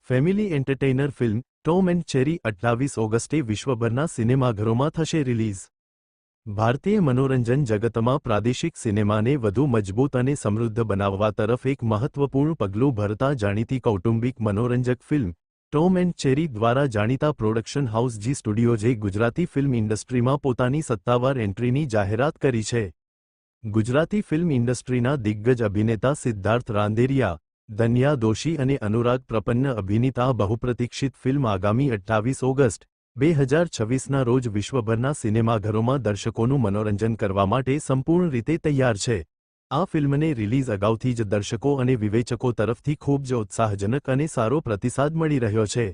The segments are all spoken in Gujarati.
Family entertainer film Tom and Cherry 28 ઓગસ્ટે વિશ્વભરના સિનેમાઘરોમાં થશે રિલીઝ. ભારતીય મનોરંજન જગતમાં પ્રાદેશિક સિનેમાને વધુ મજબૂત અને સમૃદ્ધ બનાવવા તરફ એક મહત્વપૂર્ણ પગલું ભરતા જાણીતી કૌટુંબિક મનોરંજક ફિલ્મ ટોમ એન્ડ ચેરી દ્વારા જાણીતા પ્રોડક્શન હાઉસ જી સ્ટુડિયોઝે ગુજરાતી ફિલ્મ ઇન્ડસ્ટ્રીમાં પોતાની સત્તાવાર એન્ટ્રીની જાહેરાત કરી છે. ગુજરાતી ફિલ્મ ઇન્ડસ્ટ્રીના દિગ્ગજ અભિનેતા સિદ્ધાર્થ રાંદેરિયા, ધન્યા દોશી અને અનુરાગ પ્રપન્ન અભિનીત આ બહુપ્રતીક્ષિત ફિલ્મ આગામી 28 ઓગસ્ટ 2026ના રોજ વિશ્વભરના સિનેમાઘરોમાં દર્શકોનું મનોરંજન કરવા માટે સંપૂર્ણ રીતે તૈયાર છે. આ ફિલ્મને રિલીઝ અગાઉથી જ દર્શકો અને વિવેચકો તરફથી ખૂબ જ ઉત્સાહજનક અને સારો પ્રતિસાદ મળી રહ્યો છે.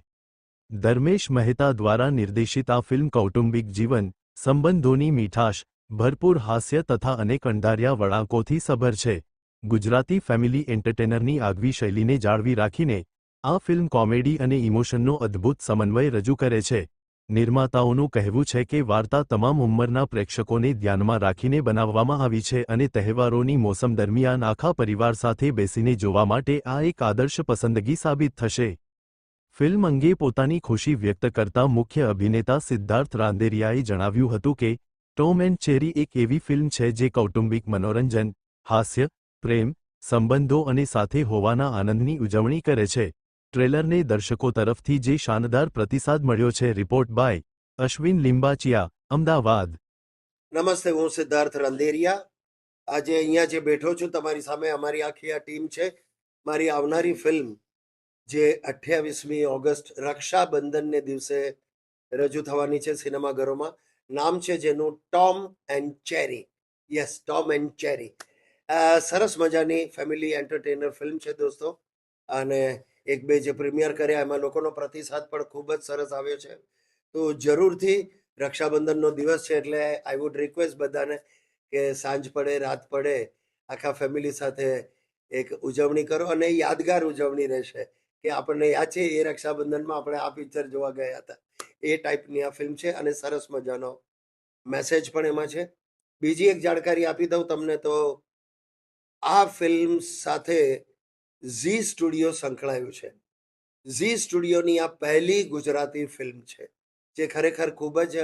ધર્મેશ મહેતા દ્વારા નિર્દેશિત આ ફિલ્મ કૌટુંબિક જીવન, સંબંધોની મીઠાશ, ભરપૂર હાસ્ય તથા અનેક અણધાર્યા વળાંકોથી સભર છે. ગુજરાતી ફેમિલી એન્ટરટેનરની આગવી શૈલીને જાળવી રાખીને આ ફિલ્મ કોમેડી અને ઇમોશનનો અદ્ભુત સમન્વય રજૂ કરે છે. નિર્માતાઓનું કહેવું છે કે વાર્તા તમામ ઉંમરના પ્રેક્ષકોને ધ્યાનમાં રાખીને બનાવવામાં આવી છે અને તહેવારોની મોસમ દરમિયાન આખા પરિવાર સાથે બેસીને જોવા માટે આ એક આદર્શ પસંદગી સાબિત થશે. ફિલ્મ અંગે પોતાની ખુશી વ્યક્ત કરતા મુખ્ય અભિનેતા સિદ્ધાર્થ રાંદેરિયાએ જણાવ્યું હતું કે ટોમ એન્ડ ચેરી એક એવી ફિલ્મ છે જે કૌટુંબિક મનોરંજન, હાસ્ય, પ્રેમ, સંબંધો અને સાથે હોવાના આનંદની ઉજવણી કરે છે. ટ્રેલરને દર્શકો તરફથી જે શાનદાર પ્રતિસાદ મળ્યો છે. Report by Ashwin Limbachiya, Ahmedabad. નમસ્તે, હું સિદ્ધાર્થ રાંદેરિયા. આજે અહીંયા જે બેઠો છું તમારી સામે અમારી આખી આ ટીમ છે. મારી આવનારી ફિલ્મ જે 28મી ઓગસ્ટ રક્ષાબંધનને દિવસે રજૂ થવાની છે સિનેમાઘરોમાં, નામ છે જેનું Tom and cherry. Yes, Tom and cherry. સરસ મજાની ફેમિલી એન્ટરટેનર ફિલ્મ છે દોસ્તો, અને એક બે જે પ્રીમિયર કર્યા એમાં લોકોનો પ્રતિસાદ પણ ખૂબ જ સરસ આવ્યો છે. તો જરૂરથી રક્ષાબંધનનો દિવસ છે એટલે આઈ વુડ રિક્વેસ્ટ બધાને કે સાંજ પડે રાત પડે આખા ફેમિલી સાથે એક ઉજવણી કરો, અને યાદગાર ઉજવણી રહેશે કે આપણને યાદ છે એ રક્ષાબંધનમાં આપણે આ પિક્ચર જોવા ગયા હતા. એ ટાઈપની આ ફિલ્મ છે અને સરસ મજાનો મેસેજ પણ એમાં છે. બીજી એક જાણકારી આપી દઉં તમને તો આ ફિલ્મ સાથે ઝી સ્ટુડિયો સંકળાયું છે. ઝી સ્ટુડિયોની આ પહેલી ગુજરાતી ફિલ્મ છે, જે ખરેખર ખૂબ જ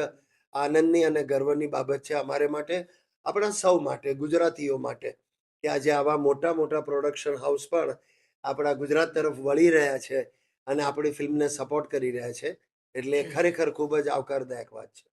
આનંદની અને ગર્વની બાબત છે અમારે માટે, આપણા સૌ માટે, ગુજરાતીઓ માટે, કે આજે આવા મોટા મોટા પ્રોડક્શન હાઉસ પણ આપણા ગુજરાત તરફ વળી રહ્યા છે અને આપણી ફિલ્મને સપોર્ટ કરી રહ્યા છે. એટલે ખરેખર ખૂબ જ આવકારદાયક વાત છે.